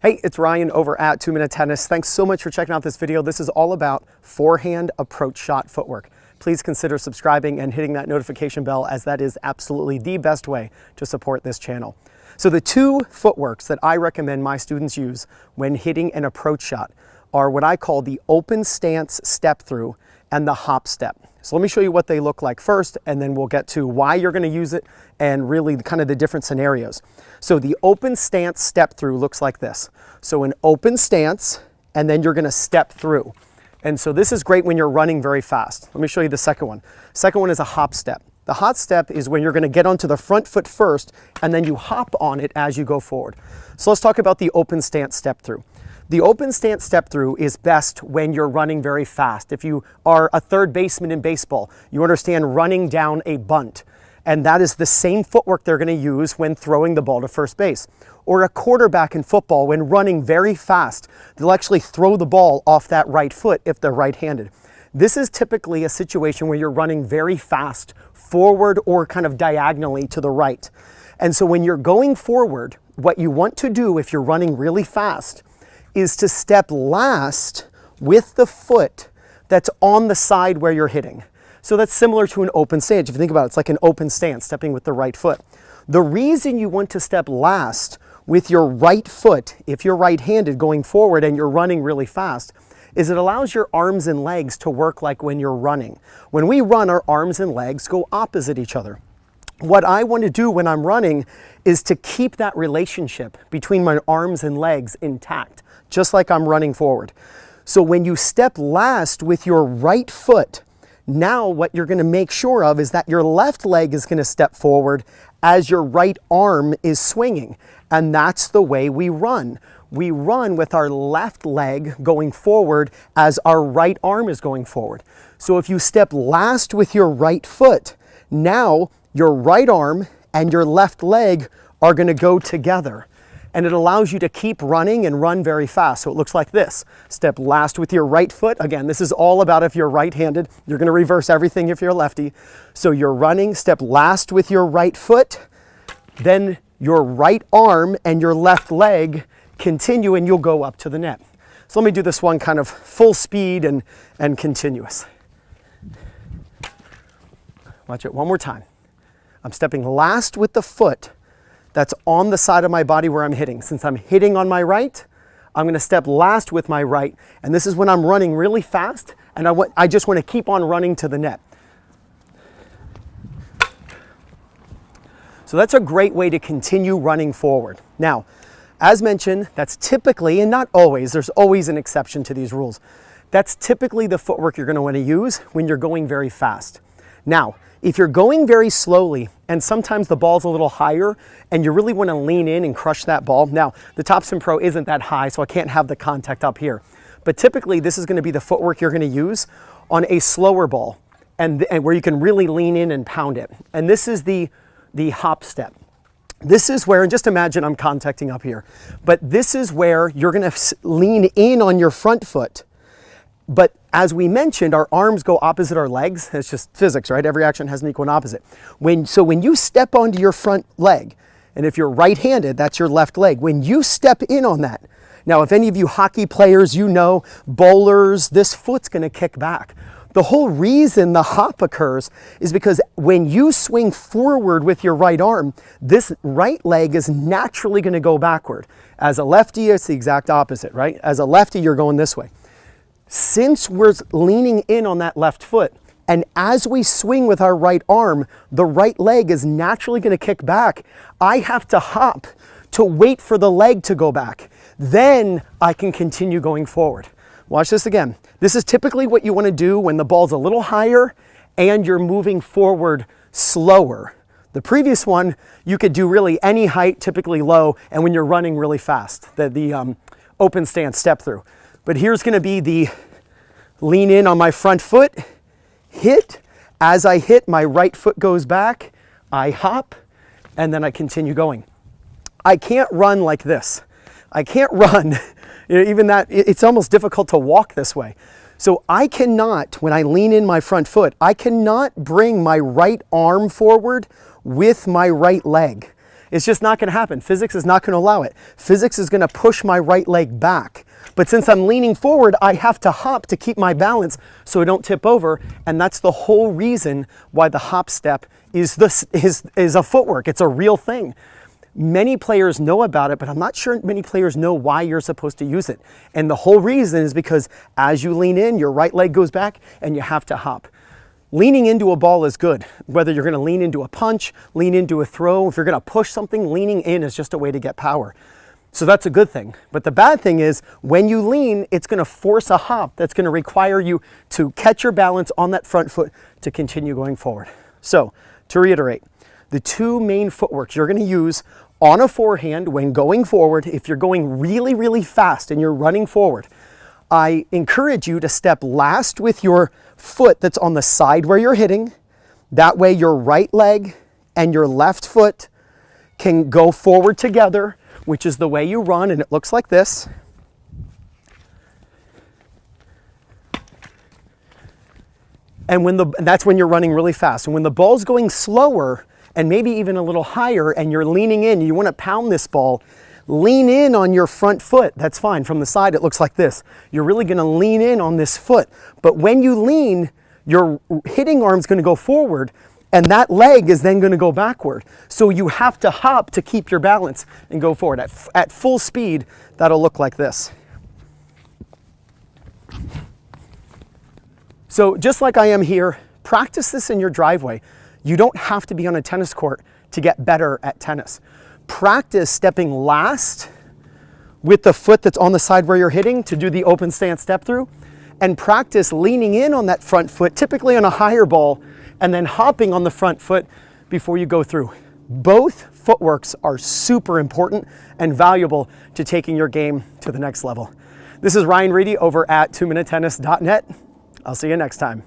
Hey, it's Ryan over at 2 Minute Tennis. Thanks so much for checking out this video. This is all about forehand approach shot footwork. Please consider subscribing and hitting that notification bell, as that is absolutely the best way to support this channel. So the two footworks that I recommend my students use when hitting an approach shot are what I call the open stance step through and the hop step. So let me show you what they look like first, and then we'll get to why you're going to use it and really kind of the different scenarios. So the open stance step through looks like this. So an open stance, and then you're going to step through. And so this is great when you're running very fast. Let me show you the second one. Second one is a hop step. The hop step is when you're going to get onto the front foot first, and then you hop on it as you go forward. So let's talk about the open stance step through. The open stance step through is best when you're running very fast. If you are a third baseman in baseball, you understand running down a bunt. And that is the same footwork they're going to use when throwing the ball to first base. Or a quarterback in football, when running very fast, they'll actually throw the ball off that right foot if they're right-handed. This is typically a situation where you're running very fast, forward or kind of diagonally to the right. And so when you're going forward, what you want to do if you're running really fast is to step last with the foot that's on the side where you're hitting. So that's similar to an open stance. If you think about it, it's like an open stance, stepping with the right foot. The reason you want to step last with your right foot, if you're right-handed going forward and you're running really fast, is it allows your arms and legs to work like when you're running. When we run, our arms and legs go opposite each other. What I want to do when I'm running is to keep that relationship between my arms and legs intact, just like I'm running forward. So when you step last with your right foot, now what you're going to make sure of is that your left leg is going to step forward as your right arm is swinging. And that's the way we run. We run with our left leg going forward as our right arm is going forward. So if you step last with your right foot, now your right arm and your left leg are going to go together. And it allows you to keep running and run very fast. So it looks like this. Step last with your right foot. Again, this is all about if you're right-handed. You're going to reverse everything if you're lefty. So you're running, step last with your right foot, then your right arm and your left leg continue, and you'll go up to the net. So let me do this one kind of full speed and continuous. Watch it one more time. I'm stepping last with the foot that's on the side of my body where I'm hitting. Since I'm hitting on my right, I'm going to step last with my right. And this is when I'm running really fast, and I just want to keep on running to the net. So that's a great way to continue running forward. Now, as mentioned, that's typically, and not always, there's always an exception to these rules. That's typically the footwork you're going to want to use when you're going very fast. Now, if you're going very slowly and sometimes the ball's a little higher and you really want to lean in and crush that ball. Now, the TopspinPro isn't that high, so I can't have the contact up here. But typically, this is going to be the footwork you're going to use on a slower ball and where you can really lean in and pound it. And this is the hop step. This is where, and just imagine I'm contacting up here, but this is where you're going to lean in on your front foot. But as we mentioned, our arms go opposite our legs. It's just physics, right? Every action has an equal and opposite. So when you step onto your front leg, and if you're right-handed, that's your left leg. When you step in on that, now if any of you hockey players, you know, bowlers, this foot's going to kick back. The whole reason the hop occurs is because when you swing forward with your right arm, this right leg is naturally going to go backward. As a lefty, it's the exact opposite, right? As a lefty, you're going this way. Since we're leaning in on that left foot, and as we swing with our right arm, the right leg is naturally going to kick back. I have to hop to wait for the leg to go back. Then I can continue going forward. Watch this again. This is typically what you want to do when the ball's a little higher and you're moving forward slower. The previous one, you could do really any height, typically low, and when you're running really fast, the open stance step through. But here's going to be the lean in on my front foot, hit. As I hit, my right foot goes back, I hop, and then I continue going. I can't run like this. I can't run, even that, it's almost difficult to walk this way. So I cannot, when I lean in my front foot, I cannot bring my right arm forward with my right leg. It's just not gonna happen. Physics is not gonna allow it. Physics is gonna push my right leg back. But since I'm leaning forward, I have to hop to keep my balance so I don't tip over. And that's the whole reason why the hop step is a footwork. It's a real thing. Many players know about it, but I'm not sure many players know why you're supposed to use it. And the whole reason is because as you lean in, your right leg goes back and you have to hop. Leaning into a ball is good. Whether you're gonna lean into a punch, lean into a throw, if you're gonna push something, leaning in is just a way to get power. So that's a good thing. But the bad thing is when you lean, it's gonna force a hop that's gonna require you to catch your balance on that front foot to continue going forward. So to reiterate, the two main footworks you're gonna use on a forehand when going forward, if you're going really, really fast and you're running forward, I encourage you to step last with your foot that's on the side where you're hitting. That way your right leg and your left foot can go forward together, which is the way you run, and it looks like this. And that's when you're running really fast. And when the ball's going slower, and maybe even a little higher, and you're leaning in, you want to pound this ball, lean in on your front foot. That's fine. From the side, it looks like this. You're really going to lean in on this foot. But when you lean, your hitting arm's going to go forward, and that leg is then going to go backward. So you have to hop to keep your balance and go forward. At full speed, that'll look like this. So just like I am here, practice this in your driveway. You don't have to be on a tennis court to get better at tennis. Practice stepping last with the foot that's on the side where you're hitting to do the open stance step through, and practice leaning in on that front foot, typically on a higher ball, and then hopping on the front foot before you go through. Both footworks are super important and valuable to taking your game to the next level. This is Reidy over at 2minutetennis.net. I'll see you next time.